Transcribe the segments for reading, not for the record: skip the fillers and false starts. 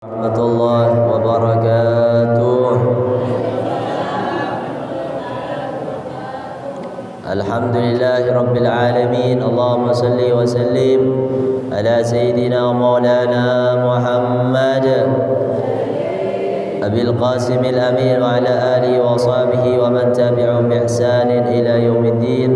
Warahmatullahi wabarakatuh. Alhamdulillahi rabbil alamin. Allahumma salli wa sallim ala sayyidina maulana Muhammad Abil Qasim al-Amin wa ala alihi wa sahbihi wa man tabi'ahum bi ihsanin ila yaumiddin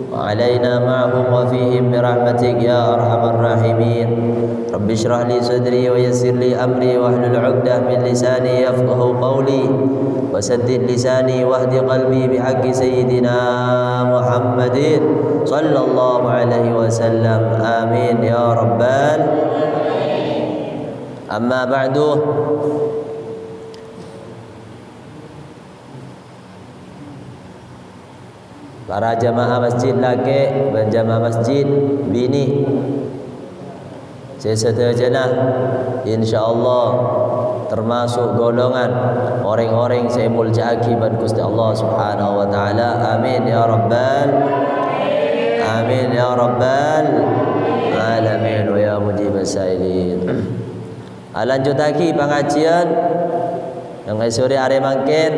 wa alaina ma'hum wa fihim bi rahmatik ya arhamar rahimin. Rabbi shrah li sadri wa yassir li amri wa hlul 'uqdah min lisani yafqahu qawli wa saddid lisani wahdi qalbi bihaqqi sayyidina Muhammadin sallallahu alaihi wasallam. Amin ya rabbal amma ba'du. Para jamaah masjid laki dan jamaah masjid bini, seserta jenah insyaallah termasuk golongan orang-orang yang mulja akibat Gusti Allah Subhanahu wa taala. Amin ya rabbal amin ya rabbal alamin wa ya mujibas sailin. Lanjut lagi pengajian yang sore hari mangkin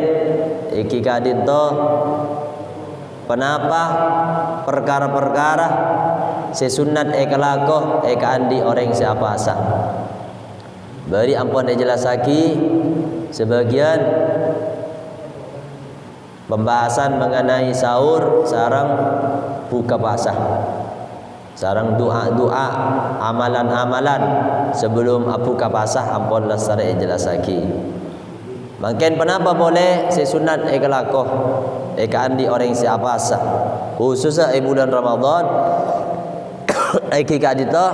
iki kadinto penapa perkara-perkara sesunat ekalakoh andi orang siapa asah. Beri ampun dijelas lagi sebagian pembahasan mengenai sahur, sarang buka puasa, sarang doa-doa, amalan-amalan sebelum buka puasa ampun secara jelas lagi. Mungkin kenapa boleh sesunat ekalakoh andi orang siapa asah, khususnya bulan Ramadan. Eki kadita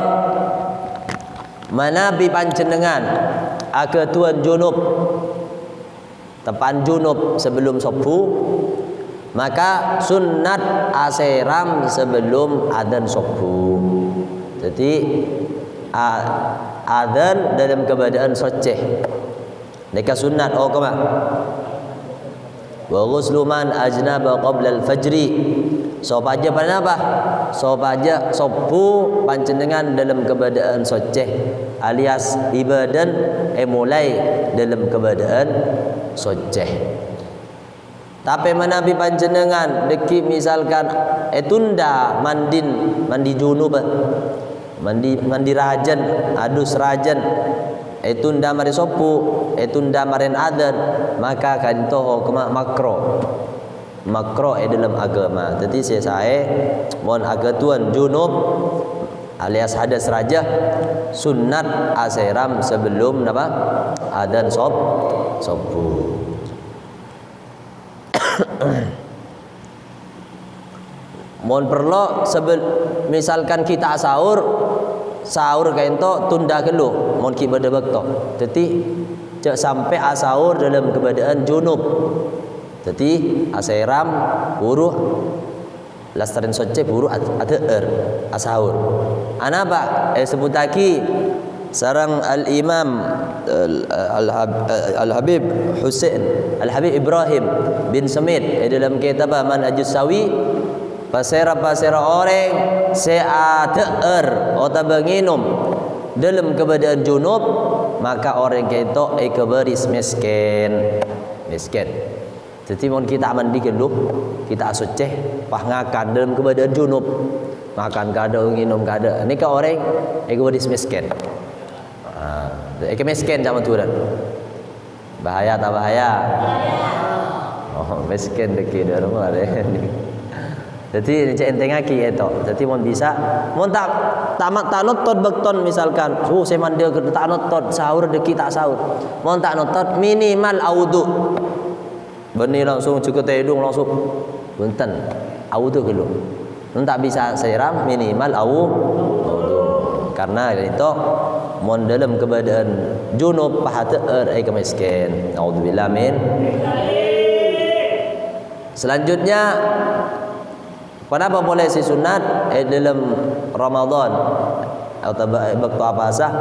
manabi panjenengan aga tuan junub tepan junub sebelum subuh, maka sunnat aseram sebelum adzan subuh. Jadi adzan dalam keadaan soceh deka sunnat kama wa ghuslu man ajnaba qabla al-fajri. Sopaja pada apa? Sopaja sopu panjenengan dalam keadaan soceh alias ibadan mulai dalam keadaan soceh. Tapi menabi panjenengan deki misalkan tunda mandi junub, mandi rajan, adus rajan, tunda mari sopu, tunda marin adan, maka kan toho kema makro dalam agama. Jadi saya mohon agak tuan junub alias hadas raja sunnat aseram sebelum apa adzan subuh. Mohon perlu misalkan kita sahur kaento tunda kelu mohon kita berdebak. Jadi cak sampai sahur dalam keadaan junub. Jadi aseram buruh lastarin soceh buruh ater asahur. Anapa sebut lagi sarang al-Imam Al-Habib Husain Al-Habib Ibrahim bin Samit dalam kitab Manhajus Sawi pasera orang seater atau menginum dalam keadaan junub, maka orang itu kebaris miskin. Jadi mohon kita mandi dulu, kita asoceh, pahngakan dalam keadaan junub, makan kada, minum kada. Ini ke orang, egois miskin. Miskin zaman tu dah. Bahaya tak bahaya? Oh, miskin deki dah rumah deh. Jadi ini cek enteng aki itu. Jadi mohon bisa, mohon tak notot bekton misalkan. Saya mandi tak notot sahur deki tak sahur. Mohon tak notot minimal audu. Beni langsung cukup hidung langsung bunten audu dulu. Tak bisa seram minimal audu. Karena itu mon dalam keadaan junub pahater miskin. Naudzubillah min. Selanjutnya kenapa boleh si sunat dalam Ramadan atau waktu apa sah?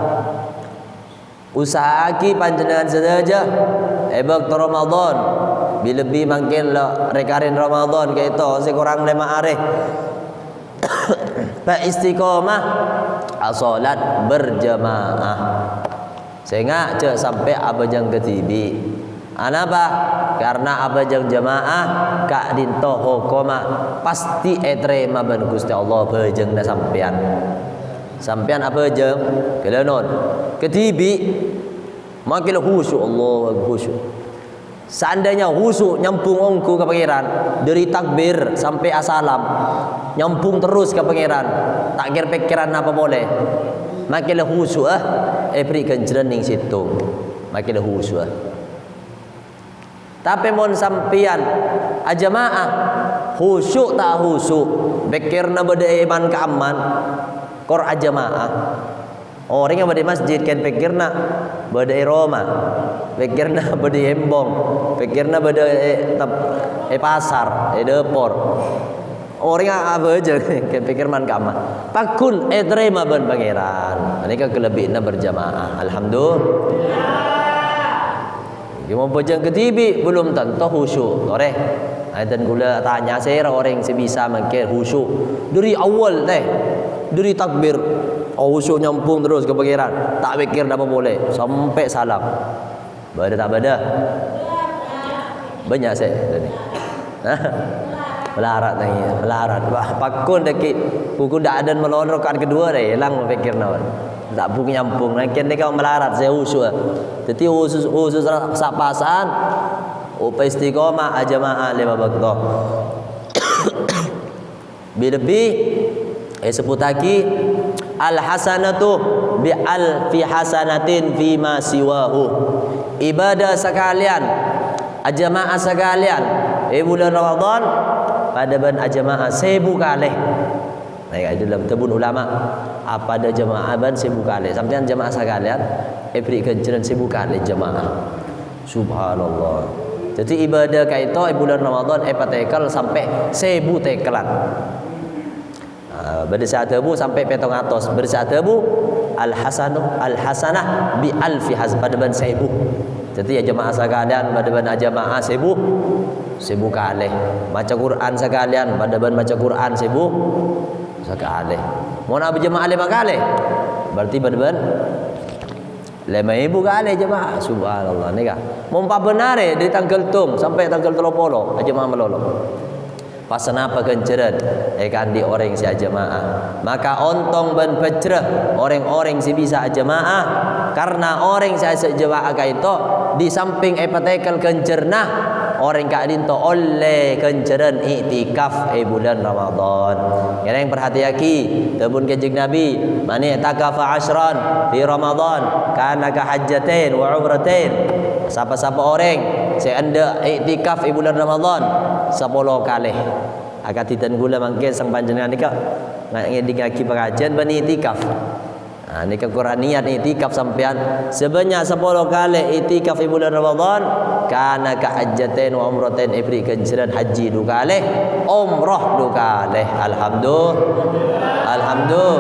Usahaki panjenengan saja waktu Ramadan lebih makin lah rekarin Ramadan kayak itu sekurang 5 hari Pak istiqomah salat berjamaah. Sehingga cek sampai abajang ketibi. Anapa? Karena abajang jamaah kak dinto hokoma pasti etrema ban Gusti Allah bajeng na sampean. Sampean abajang kelenon ketibi makin khusyuk Allah khusyuk. Seandainya khusyuk nyambung ongku ke pangeran dari takbir sampai asalam nyambung terus ke pangeran tak kira pikiran apa boleh makin khusyuk berikan jerening situ makin khusyuk. Tapi mon sampian ajamaah khusyuk tak khusyuk pikirna beda iman ke aman kor ajamaah orang yang beda masjid kan pikirna beda Roma pikirna beda embong pikirna beda pasar depor orang apa aja kan pikir man kama pakun terima ban pangeran ini kan kelebihannya berjamaah alhamdulillah. Cuma bajang ketibi belum tentu khusyuk oreh dan gula tanya saya orang yang bisa mungkin khusyuk dari awal dari takbir khusyuk nyampung terus ke pangeran tak pikir apa boleh sampai salam bada tak bada banyak saya tadi melarat lagi melarat wah pakun dekit buku dak ada melon rakaat kedua dah hilang pikir nawan tak pun nyampung nak ni kau melarat saya khusyuk jadi khusus sapasan upa istiqomah ajamaah lima waktu lebih sebut lagi al hasanatu bi alfi hasanatin fima siwahu ibadah sekalian ajamaah sekalian bulan Ramadan pada bulan ajamaah 1000 kali. Baik itu dalam tebun ulama apa ada jamaah ban 1000 kali. Sampean jamaah sekalian beri ganjaran 1000 kali jamaah. Subhanallah. Jadi ibadah kaito bulan Ramadan patekal sampai 1000 tekelan. Pada saat tebu sampai petong atos. Pada saat tebu al hasanah bi alfi pada ban 1000. Jadi ya jemaah sekalian pada ban jamaah 1000 kali. Baca Quran sekalian pada ban baca Quran 1000 sekali. Mau nak berjemaah 5 kali. Berarti pada ban 5,000 kali jemaah. Subhanallah ni kah. Mau benar dari tanggal tum sampai tanggal 30 jemaah melolo. Pasal apa kenceran kan di orang si jamaah maka ontong ban pecreh orang-orang si bisa jamaah karena orang si jamaah kaito di samping epatekal kencerna orang kak dinto oleh kenceran iktikaf bulan Ramadan. Yang perhatiaki tabun kanjeng Nabi mani takafa ashran di Ramadan kana ka hajjatain wa umratain. Siapa-siapa orang saya anda iktikaf bulan Ramadan 10 kali. Agak titan gula mangke sang panjenengan nika ngaki pengajian bani iktikaf. Nah, nika Quran niat iktikaf sampean sebanyak 10 kali iktikaf bulan Ramadan kana ka hajjatain wa umratain ibri ganjaran haji 2 kali, umrah 2 kali. Alhamdulillah.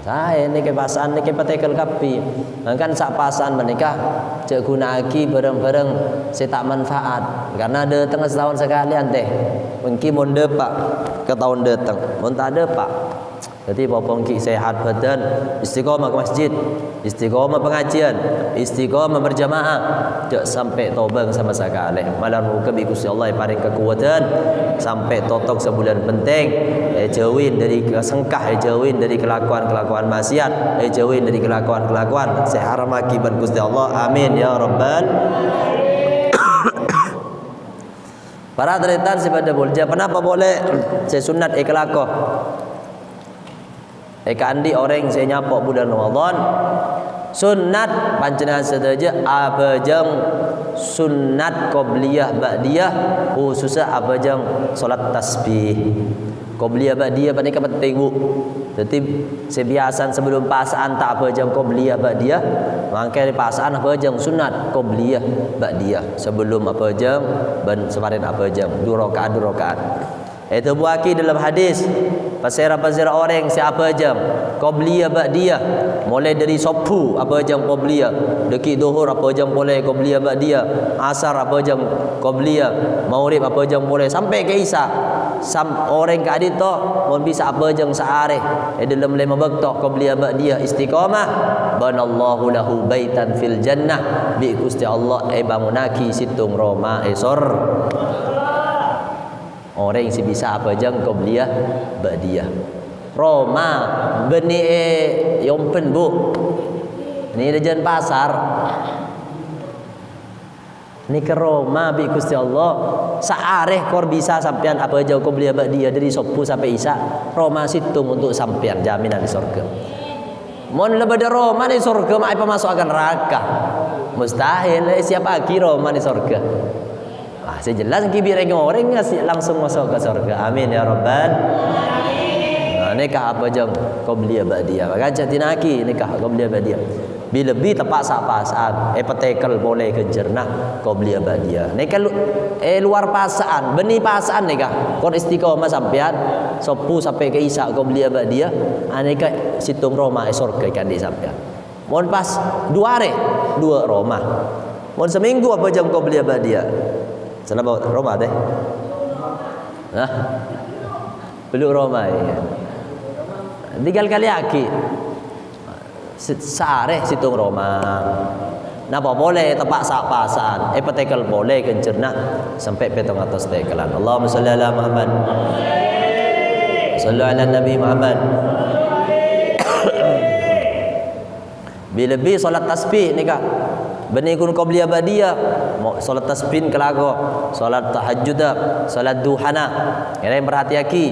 Saya ni kepasan ni kepatekel kapi. Kan sak pasan menikah cek guna aki bareng-bareng saya tak manfaat. Karena ada tengah setahun sekalian teh. Mungkin mau depak ke tahun datang. Mau tak depak. Jadi bapak ki sehat badan, istiqomah ke masjid, istiqomah pengajian, istiqomah berjamaah, cek sampai tobang sama sekali. Malam muka bi Gusti Allah paring kekuatan sampai totok sebulan penting. Jauhin dari kesengkah, jauhin dari kelakuan-kelakuan maksiat, jauhin dari kelakuan-kelakuan seharam akibat Gusti Allah. Amin ya rabbal. Para tretan sepada boleh. Kenapa boleh saya sunat ikhlakoh? Andi orang saya nyapok bulan Ramadan sunat panjenengan sedaja abajang sunat qobliyah ba'diyah khususnya abajang solat tasbih qobliyah ba'diyah panika penting bu. Jadi sebiasan sebelum pasaan tak abajang qobliyah ba'diyah mangke pasaan abajang sunat qobliyah ba'diyah sebelum abajang ban semarin abajang 2 rakaat. Itu buaki dalam hadis pasira orang siapa jam qabliyah ba'diyah. Mulai dari subuh apa jam qabliyah, deki zuhur apa jam boleh qabliyah ba'diyah, asar apa jam qabliyah, maghrib apa jam boleh sampai ke isya. Orang ka adit tu mun bisa apa jam saare dalam 5 waktu qabliyah ba'diyah istiqamah, banallahu lahu baitan fil jannah, bi Gusti Allah bangunaki situng Roma esor. Orang yang bisa apa jam qabliyah ba'diyah. Roma beni yompen bu. Ni dejan pasar. Ni ke Roma bi Gusti Allah. Saareh kor bisa sampean apa jauh qabliyah ba'diyah dari subuh sampai isya. Roma situng untuk sampean jaminan di surga. Mon lebada Roma di surga mak apa masuk akan neraka. Mustahil siapa lagi Roma di surga. Saya jelas kibir orang langsung masuk ke surga. Amin ya rabbal. Nikah apa jam qabliyah ba'diyah. Maka jatinaki nikah qabliyah ba'diyah. Bila lebih tepat pasaan petekel boleh ke jernah qabliyah ba'diyah. Nikah luar pasaan, beni pasaan nikah. Kon istiqomah sampean subuh sampai ke isya qabliyah ba'diyah. Nikah situng Roma surga kan di sampean. Mon pas 2 hari 2 Roma. Mon seminggu apa jam qabliyah ba'diyah. Sana bawa Roma deh. Hah? Belum Roma ya. Tinggal kali aki. Sare situng Roma. Napa boleh tepak sak pasaan. Petekel boleh kencerna sampai petong atas tekelan. Allahumma shalli ala Muhammad. Sallu ala Nabi Muhammad. Bila solat tasbih nikah. Bani kun qabliyah ba'diyah, solat tasbih kelago, solat tahajud, solat duhana. Yang berhati-hati,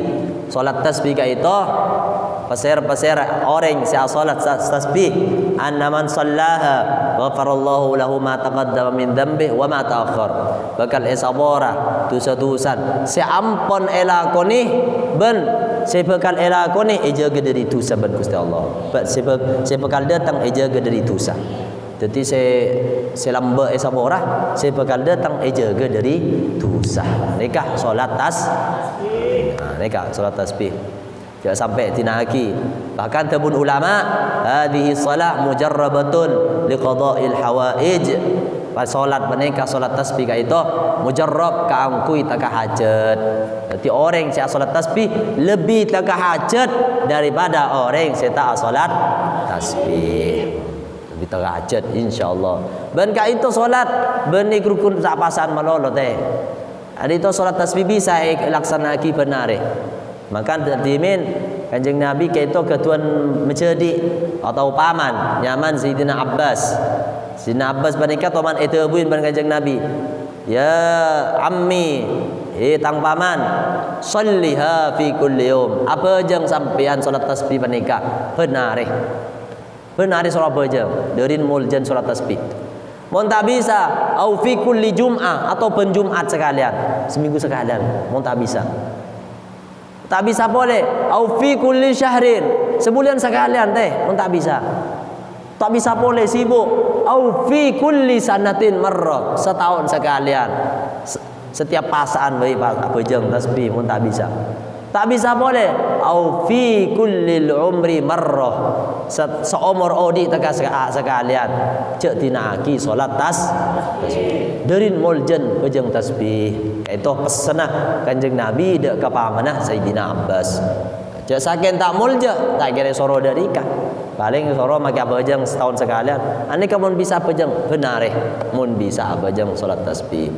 solat tasbih ka itu pasir orang sia solat tasbih annaman sallaha ghafarallahu lahu ma taqaddama min dhanbi wa ma ta'akhkhar. Bakal esabora dosa-dosa si ampon elakoni ben sebekal elakoni ejaga dari dosa ben Gusti Allah. Sebekal datang ejaga dari dosa. Jadi saya lamba esabora saya bakal datang jaga dari dosa. Nikah solat tasbih. Nikah solat tasbih. Jangan sampai tinaki. Bahkan tabun ulama, hadhihi salat mujarrabatun liqada'il hawaij. Pas solat menikah solat tasbih ka itu mujarrab ka angkui tak hajat. Jadi orang yang solat tasbih lebih tak hajat daripada orang yang tak solat tasbih. Lebih terhajat insyaallah. Ben ka itu solat beni rukun sak pasan malolo teh. Ada itu solat tasbih bisa laksanaki benar. Maka dimin Kanjeng Nabi ke itu ketuan menjadi atau paman nyaman Sayyidina Abbas. Sayyidina Abbas banika toman itu buin ban Kanjeng Nabi. Ya ammi, tang paman, salliha fi kulli yawm. Apa jang sampean solat tasbih banika benar. Benar solat berjam derin muljan solat tasbih. Mun tak bisa au fi kulli jum'ah atau penjumat sekalian, seminggu sekalian. Mun tak bisa. Tak bisa boleh au fi kulli syahrin, sebulan sekalian teh. Mun tak bisa. Tak bisa boleh sibuk au fi kulli sanatin marrah, setahun sekalian. Setiap pasaan baik apa jam tasbih mun tak bisa. Tak bisa boleh au fi kullil umri marrah, seumur odi tegas sekalian cek tinaki solat tasbih derin muljan bejeng tasbih. Itu pesanah Kanjeng Nabi dek kepamanah Sayyidina Abbas. Cek saken tak mulja tak kira soro dari ka paling soro make bejeng setahun sekalian. Ani kamun bisa bejeng benar mun bisa bejeng solat tasbih.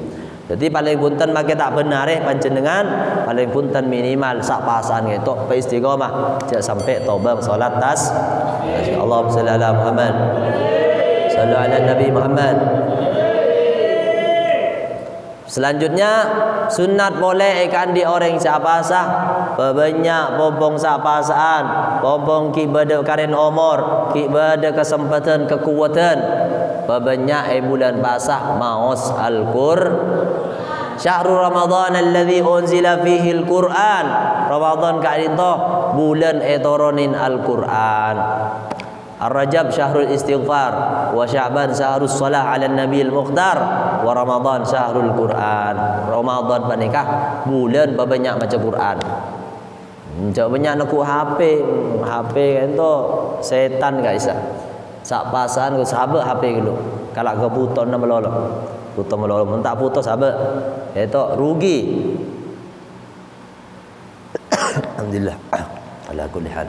Jadi paling punten make tak benar panjenengan paling punten minimal sak pasan gitu pe istiqomah jak sampai tobang salat tas. Allahumma shalli ala Muhammad. Sallu ala Nabi Muhammad. Selanjutnya sunat boleh ikan di orang siapa sah banyak bombong sapasaan bombong ki bade karen umur ki bade kesempatan kekuatan banyak bulan basah maos al-Qur'an. Syahrul Ramadan alladzi unzila fihi al-Qur'an. Ramadan ka itu bulan etoronin Al-Qur'an. Ar-Rajab syahrul istighfar wa Sya'ban syahrus shalah 'ala Nabiil Mukhtar wa Ramadan syahrul Qur'an. Ramadan panikah bulan banyak baca Quran. Cak banyak nak HP, HP kan tu setan guys. Sak pasan ku sahabat HP dulu. Kalau kau putus nak melolong. Putus melolong, mentak putus sahabat. Itu rugi. Alhamdulillah. Ala kulli hal.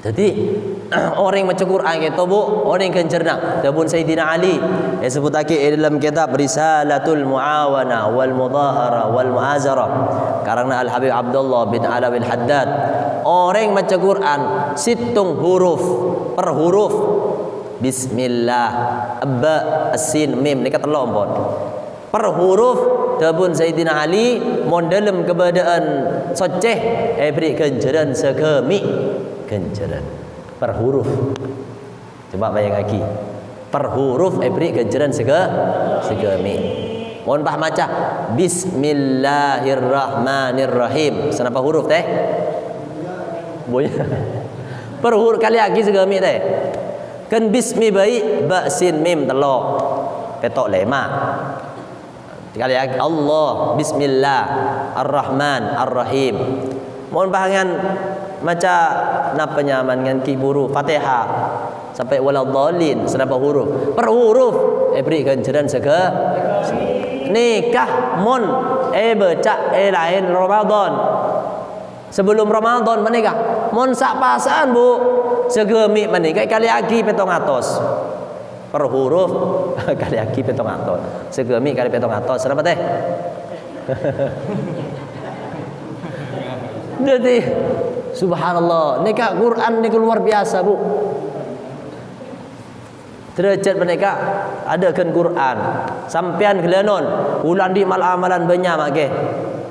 Jadi orang macam Quran kita bu, orang yang cernak. Tabun Sayyidina Ali yang sebut lagi dalam kitab Risalatul Muawana wal Mudahara wal Muazara karena Al Habib Abdullah bin Alawi Al Haddad. Orang macam Quran situng huruf per huruf. Bismillah, Abba, As-Sin, Mim ni kata lompot. Per huruf tabun Sayyidina Ali mon dalam keadaan soceh beri kenceran sekemi kenceran per huruf. Coba bayang lagi. Per huruf beri kenceran segemi. Mohon paham macam Bismillahirrahmanirrahim. Kenapa huruf teh? Boya. Per huruf kali lagi segemi teh. Kan bismi baik ba sin mim telok. Petok lema. Sekali lagi Allah, Bismillah, Ar-Rahman, Ar-Rahim. Mohon bahangan macam napa nyaman dengan kiburu Fatihah sampai waladhdallin senapa huruf. Per huruf beri ganjaran nikah mon baca lain Ramadan. Sebelum Ramadan menikah. Mon sak pasan bu segemi menikah kali lagi petong atos. Per huruf kali lagi petong atos. Segemi kali petong atos. Kenapa teh? Jadi subhanallah, nikah Quran ni luar biasa bu. Derajat mereka adakan Quran. Sampian kelenon ulang di mal-amalan banyak mak ke.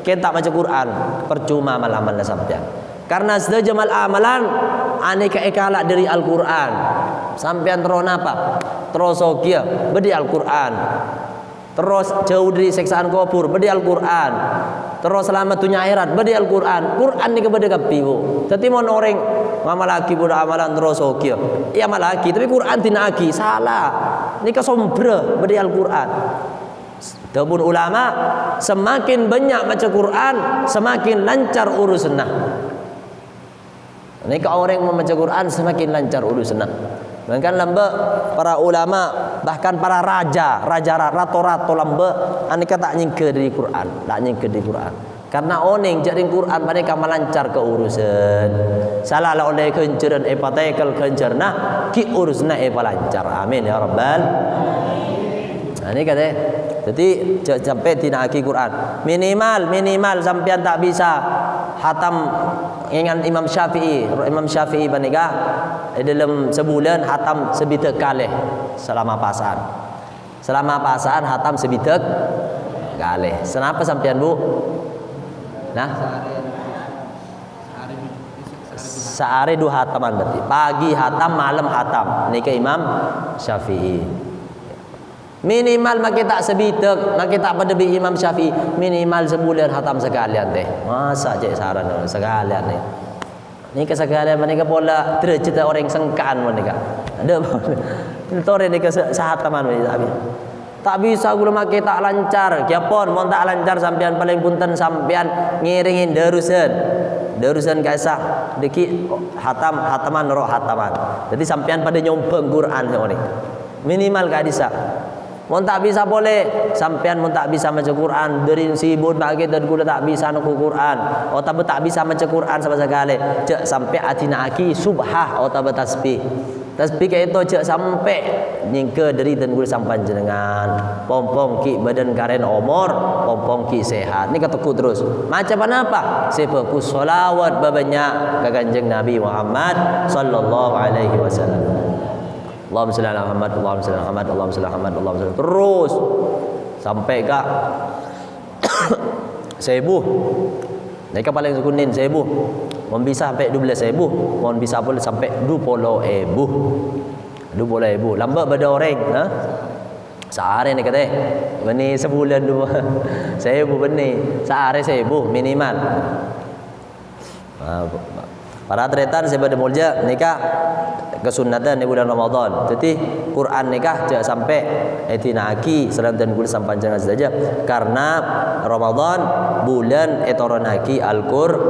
Kita baca Quran percuma mal-amalan sampian. Karena sedaja mal-amalan aneka ekalak dari Al-Quran. Sampian terus apa? Terus okia bedi Al-Quran. Terus jauh dari siksaan kubur bedi Al-Quran. Terus selamat dunia akhirat bedi Al-Quran. Quran ni kepada kapi bu. Jadi mon orang ngamal laki budak amalan terus okia. Iya amal laki tapi Quran tina laki salah. Ni kesombra bedi Al-Quran. Tabun ulama semakin banyak baca Quran semakin lancar urusannya. Ini kalau orang membaca Quran semakin lancar urusannya. Bahkan lamba para ulama bahkan para raja rato-rato lamba aneka tak nyingke dari Quran, tak nyingke dari Quran. Karena oning jadi Quran mereka melancar ke urusan. Salah lah oleh kenceran patekel kencerna ki urusna lancar. Amin ya rabbal. Nah, ini kata jadi sampai tidak lagi Quran minimal sampean tak bisa hatam dengan Imam Syafi'i banika dalam sebulan hatam sebitek kali selama pasan hatam sebitek kali. Kenapa sampean bu? Nah sehari 2 hataman berarti pagi hatam malam hatam ini ke Imam Syafi'i. Minimal mak tak sebitek, mak tak pada bi Imam Syafi'i minimal sebulan hatam sekalian teh. Masa cek saran sekalian ni. Ni ke sekalian mereka pola derajat orang sengkaan mereka. Ada tore ni ke sahataman mereka. Tak bisa gula mak tak lancar. Kiapon mon tak lancar sampean paling punten sampean ngiringin darusan kaisah deki hataman roh hataman. Jadi sampean pada nyompeng Quran ni. Minimal ka bisa. Mun tak bisa boleh sampean mun tak bisa baca Quran dari sibuk bagi dan gula tak bisa nak Quran atau tak bisa baca Quran sama sekali cek sampai atina aki subhah atau tasbih ke itu cek sampai nyingke dari dan gula sampai jenengan pompong ki badan karen umur pompong ki sehat ni kataku terus macam apa sefokus solawat banyak ke kanjeng Nabi Muhammad sallallahu alaihi wasallam. Allahumma shalli ala Muhammad, Allahumma shalli ala Muhammad, Allahumma shalli ala Muhammad, Allahumma shalli terus sampai ke 1000. Mereka paling sekunin 1000. Mohon bisa sampai 12,000, mohon bisa boleh sampai 20,000. 20,000. Lambat pada orang, ha? Sehari ni kata, beni sebulan 2,000 beni. Sehari 1,000 minimal. Para tretan sepada mulja nikah kesunatan di bulan Ramadan. Jadi Quran nikah jangan sampai etinaki selantan gula sampai jangan saja karena Ramadan bulan etoronaki Al-Quran.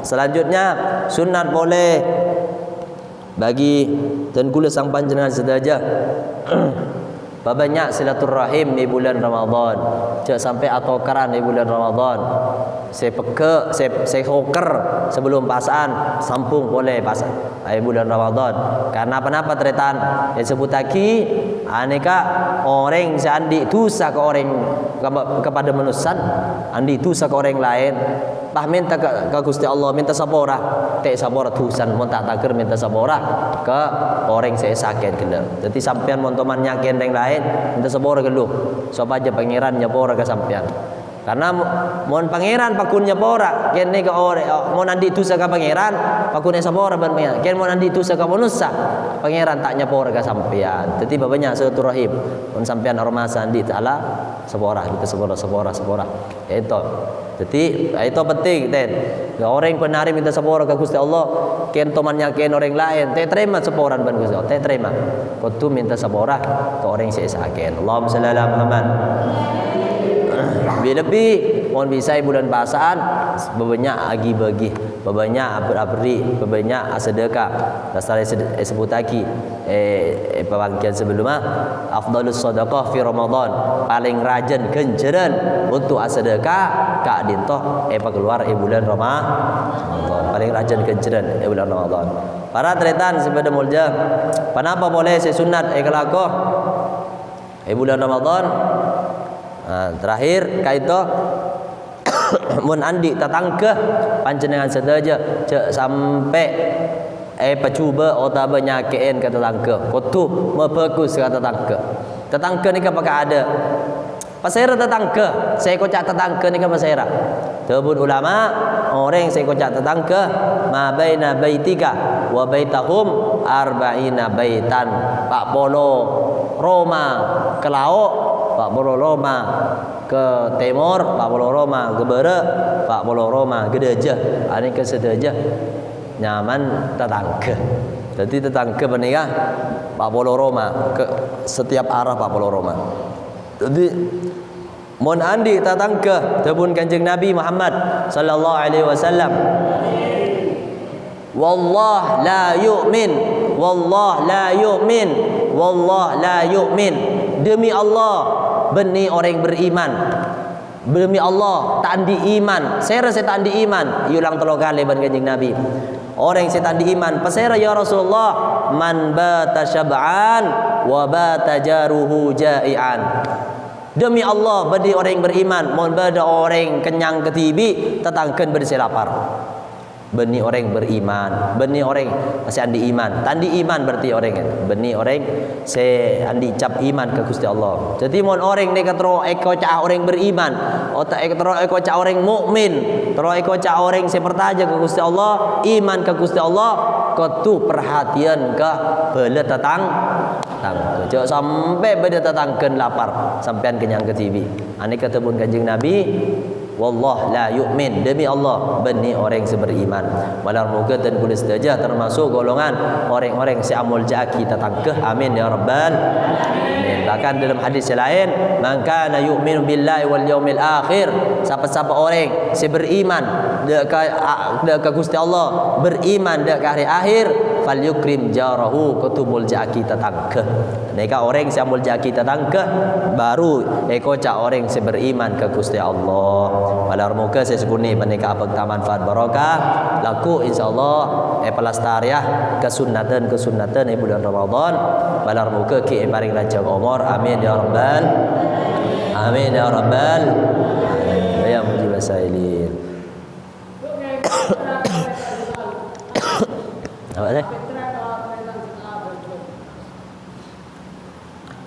Selanjutnya sunat boleh bagi dan gula sang panjenengan saja banyak silaturahim di bulan Ramadan. Jangan sampai atokaran di bulan Ramadan. Saya peka, saya hoker sebelum pasan sampung boleh pasan di bulan Ramadan. Karena apa tretan yang sebut lagi aneka orang seandi tusa ke orang kepada manusia, andi tusa ke orang lain. Bah minta ke Gusti Allah, minta sabora, tak sabora tusan, mun tak takir minta sabora ke orang saya sakit kena. Jadi sampean mun teman nyakin yang lain, minta sabora ke lu. Supaya pangeran nyapora ke sampean. Karena mon pangeran pakun nyapora, kene ke orang mon andi tusa ke pangeran, pakun sabora ban pangeran. Kene mon andi tusa ke manusia, pangeran tak nyapora ke sampean. Jadi babanya silaturahim. Mun sampean ormasa andi taala sabora, kita sabora. Itu. Jadi itu penting ten. Orang penari minta sepora ke Gusti Allah, ken temannya ken orang lain, te terima seporan ban Gusti Allah, te terima. Kau tu minta sepora ke orang sesaken. Allahumma shalli ala Muhammad. Lebih mohon bisa bulan pasaan bebanyak agi bagi, bebanyak abri, bebanyak sedekah. Dasar sebut lagi pemangkian sebelumnya afdalus sedekah fi Ramadan, paling rajin genjeran untuk sedekah kak dintoh keluar bulan Ramadan, paling rajin genjeran bulan Ramadan. Para tretan sebeda mulja, kenapa boleh sesunat kelakoh bulan Ramadan? Terakhir kaito mun andi tatangke panjenengan sedaja cek sampai pacuba otaba nyakein ke tetangke kutu mebagus ke tetangke ni apakah ada pasera tetangke saya kocak tetangke ni pasera tebun ulama orang saya kocak tetangke ma baina baitika wa baitahum arba'ina baitan pak polo Roma ke laut Pak Bolo Roma ke timur, Pak Bolo Roma ke barat, Pak Bolo Roma ke dejah. Ini ke sedejah nyaman tetangga. Jadi tetangga menikah Pak Bolo Roma ke setiap arah Pak Bolo Roma. Jadi mon andi tetangga tebun Kanjeng Nabi Muhammad sallallahu alaihi wasallam. Wallah la yu'min, wallah la yu'min, wallah la yu'min. Demi Allah benih orang beriman. Demi Allah tak andi iman. Saya rasa tak andi iman. Ulang 3 kali ban Kanjeng Nabi. Orang yang tak andi iman. Pasera ya Rasulullah, man bata syab'an wa bata jaruhu ja'ian. Demi Allah bagi orang yang beriman, mon bada orang kenyang ketibi, tetangkan berisi lapar. Benih orang beriman, benih orang masih andi iman. Tandi iman berarti orang kan. Benih orang se andi cap iman ke Gusti Allah. Jadi mon orang ni katro cah orang beriman, otak katro cah orang mukmin, tro cah orang se pertaja ke Gusti Allah, iman ke Gusti Allah, ketu perhatian ke bela tetang. Jangan sampai beda tetangkan lapar sampean kenyang ke TV. Ani kata pun Kanjeng Nabi, wallah la yu'min, demi Allah benih orang seberiman. Walau moga dan boleh saja termasuk golongan orang-orang seamul jaki tetangkeh. Amin ya rabbal alamin. Bahkan dalam hadis yang lain, man kana yu'minu billahi wal yaumil akhir, siapa-siapa orang seberiman ke Gusti Allah, beriman ke hari akhir, fal yukrim jarahu, kutumul jaki tetangkeh. Mereka orang seamul jaki tetangkeh baru cak orang seberiman ke Gusti Allah. Walau moga saya sebuni menikah apa manfaat barokah laku insyaallah pelastariah kesunnatan bulan Ramadan. Walau moga ki paring lancar umur. Amin ya rabbal amin ya rabbal ya mujib sailin. Apa sih?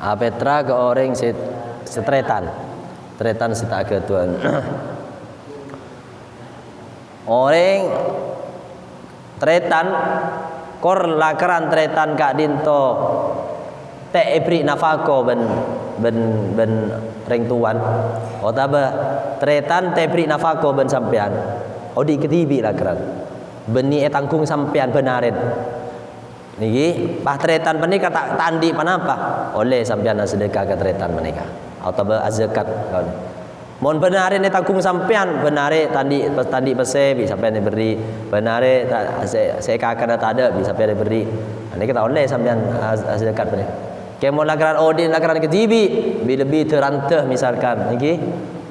Petra ke orang setretan setak ke Tuhan. Orang tretan kor lakaran tretan kak dinto te ibri nafako ben ring tuan otaba tretan te ibri nafako ben sampean odi ketibi lakaran beni tangkung sampean benarin. Niki pahtretan menika tak tandi panapa oleh sampean sedekah ke tretan menika atau zakat kawan. Mohon benarin tangkung sampean benare tandi pese bisa sampean diberi benare saya kakak tak ada bisa sampean diberi. Ini kita oleh sampean zakat menika. Kemo lakaran odin lakaran ketibi lebih terantah misalkan niki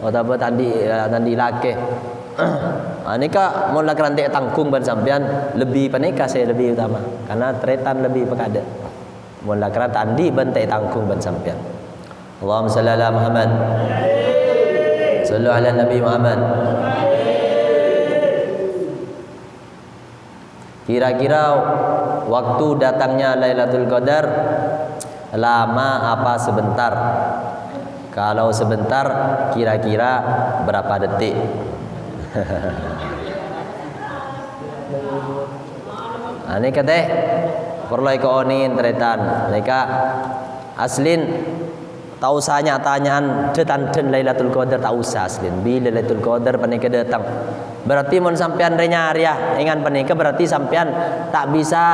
atau tandi lake. Nika mun lakaran dek tangkung ban sampean lebih panika saya lebih utama karena tretan lebih pekada. Mun lakaran tandi ban dek tangkung ban sampean. Allahumma shalli ala Muhammad. Sallu ala Nabi Muhammad. Kira-kira waktu datangnya Lailatul Qadar lama apa sebentar? Kalau sebentar kira-kira berapa detik? Ini kata perlu ikonin tretan. Mereka aslin tak usah tanyaan detan Lailatul Qadar tak usah aslin. Bila Lailatul Qadar panika datang. Berarti mun sampean renyari ya ingan panika berarti sampean tak bisa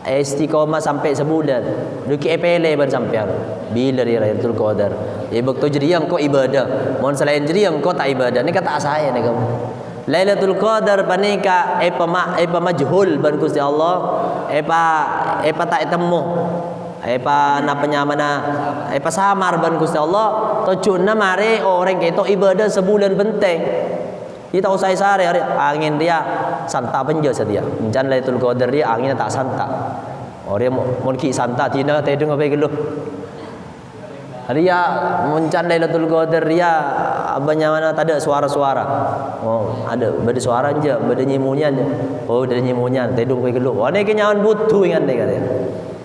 istiqomah sampai sebulan. Duki epele ban sampean. Bila Lailatul Qadar. Ibuk tu jadi yang kau ibadah. Mohon selain jadi yang kau tak ibadah. Ni kata saya ni kamu. Lailatul Qadar panika epa majhul ban Gusti Allah. Epa tak temu. Epa napanya mana? Epa samar ban Gusti Allah. Tocuna mare orang keto ibadah sebulan penting. Kita usai sehari hari angin dia santa penja sadia. Menjan Lailatul Qadar dia anginnya tak santa. Orang mun ki santa tina teh dengar bae geluh. Ria muncan Lailatul Qadar ria abanya mana tak ada suara-suara. Oh, ada beda suara aja, beda nyimunyan je. Oh, beda nyimunyan, tedung kowe geluh. Wah ni kenyawan butuh ingan dia kata.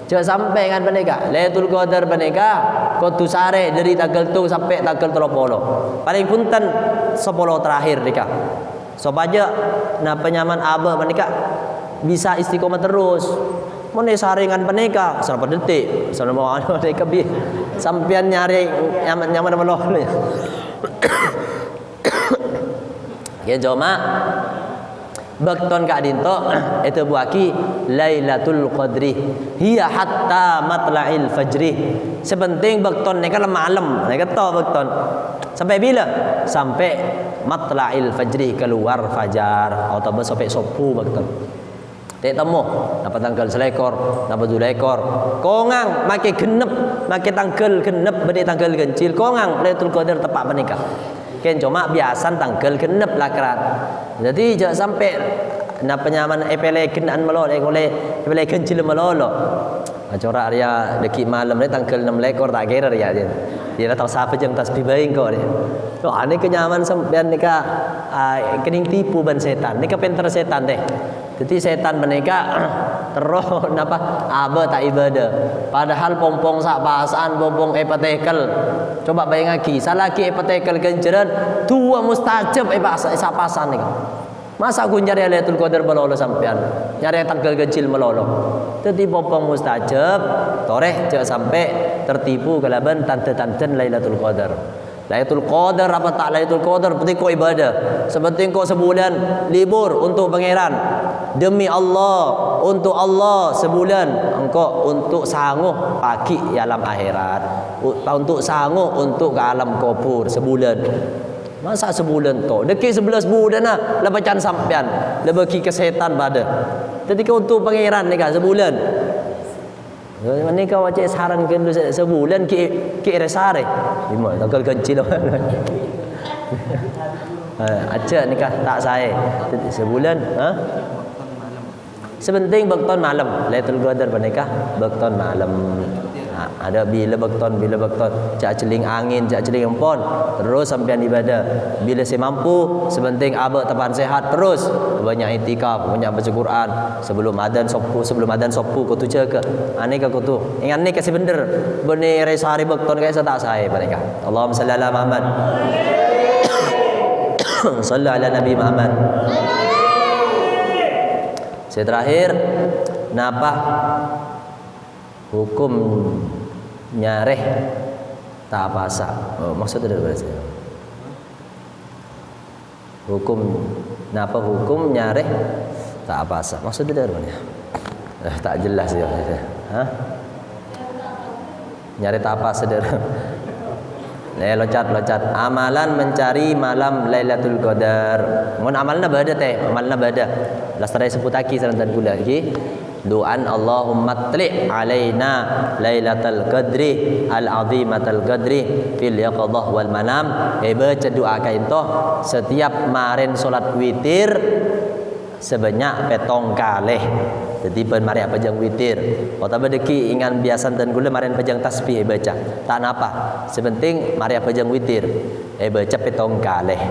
Cak sampai kan panika. Lailatul Qadar panika kau tu sare dari tanggal tu sampai tanggal 30. Paling punten 10 terakhir dika. So baja na penyaman aba panika bisa istiqomah terus. Mun saringan panika berapa detik sono mau mereka bi sampean nyari nyaman meloh ya. Ya joma bakton ka dinto itu buaki Lailatul Qadri hiya hatta matla'il fajri. Sepenting bakton ni kan malam ni kata bakton sampai bila? Sampai matla'il fajri keluar fajar atau sampai sopu bakton. Tak temu dapat tanggal selekor, dapat 2 ekor. Kongang make genep, make tanggal genep bade tanggal gencil. Kongang Lailatul Qadar tepat menikah. Ken cuma biasan tanggal genep lakaran. Jadi jangan sampai na penyaman epele kenaan melolo oleh epele gencil melolo. Corak dia deki malam ni tanggal 6 ekor tak kira dia. Dia tahu siapa jam tasbih baik kau dia. So ane kenyaman sampean nika kening tipu ban setan. Nika pinter setan deh. Jadi setan menika terus napa aba tak ibadah. Padahal pompong sak bahasaan pompong epatekel. Coba bayang lagi, salaki epatekel kenceran tua mustajab sak pasan nika. Masa aku nyari Lailatul Qadar melolo sampean. Nyari tanggal kecil melolo. Jadi pompong mustajab, toreh jangan sampai tertipu kalaban tante-tante Lailatul Qadar. Lailatul Qadar apa tak Lailatul Qadar penting kau ibadah. Sepenting kau sebulan libur untuk pangeran. Demi Allah, untuk Allah sebulan engkau untuk sanggup pagi alam akhirat. Untuk sanggup untuk ke alam kubur sebulan. Masa sebulan tu? Deki 11 bulan lah lepacan sampean. Lebeki kesetan pada. Jadi kau untuk pangeran ni kan sebulan. Mana kau wajib sarankan sebulan ki resare. Lima tanggal kecil. Acak nikah tak saya. Sebulan, ha? Sepenting bakton malam. Lailatul Qadar panikah bakton malam. Ada bila bakton cak celing angin, cak celing empon, terus sampean ibadah. Bila saya mampu, sepenting abak tepan sehat terus. Banyak itikaf, banyak baca Quran. Sebelum adzan sopu kau tu jaga. Ani kau tu. Ingat ni kasih bener. Beni resari bakton kaisa tak saya panikah. Allahumma salli ala Muhammad. Sallu ala Nabi Muhammad. Saya terakhir napa hukum nyareh tak puasa. Oh, maksudnya dari bahasa hukum napa hukum nyareh Tak apa sah. Maksud dia apa ni? Tak jelas dia. Ha? Nyari tak apa saudara. Locat. Amalan mencari malam Lailatul Qadar. Mun amalna beda teh, amalna beda. Lastrai seputaki sarantan kula iki. Doan Allahumma tli' alaina Lailatul Qadri al-azimatul qadri fil yaqadhah wal manam. Baca doa kain toh setiap marin solat witir sebanyak petong kalih. Jadi pen mari apa jang witir. Kalau tak berdeki ingan biasan dan gula marin pejang tasbih baca. Tak napa. Sepenting mari apa jang witir. Baca petong kalih.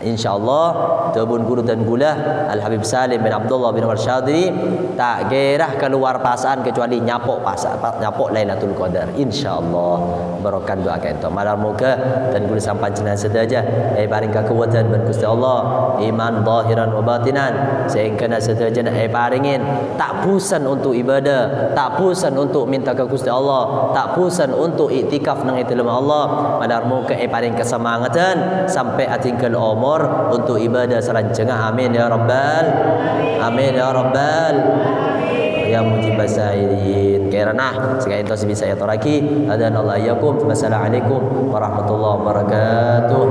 InsyaAllah Tubun Guru dan Gula Al-Habib Salim bin Abdullah bin Umar Syadri tak gerah keluar pasaan kecuali nyapok pasaan, nyapok Lailatul Qadar. InsyaAllah barokan doa kita malam muka dan Gula sampai jenah sedaja paring kekuatan dan Gusti Allah iman zahiran wa batinan sehingga sedaja paringin tak pusan untuk ibadah, tak pusan untuk minta ke Gusti Allah, tak pusan untuk iktikaf nang itu Allah malam muka paring kesemangatan sampai atingkal umur untuk ibadah serancengan. Amin ya rabbal amin ya rabbal ya mujibas sa'ilin. Karena sekarang itu bisa ya toraki adanallahu iyyakum. Wassalamualaikum warahmatullahi wabarakatuh.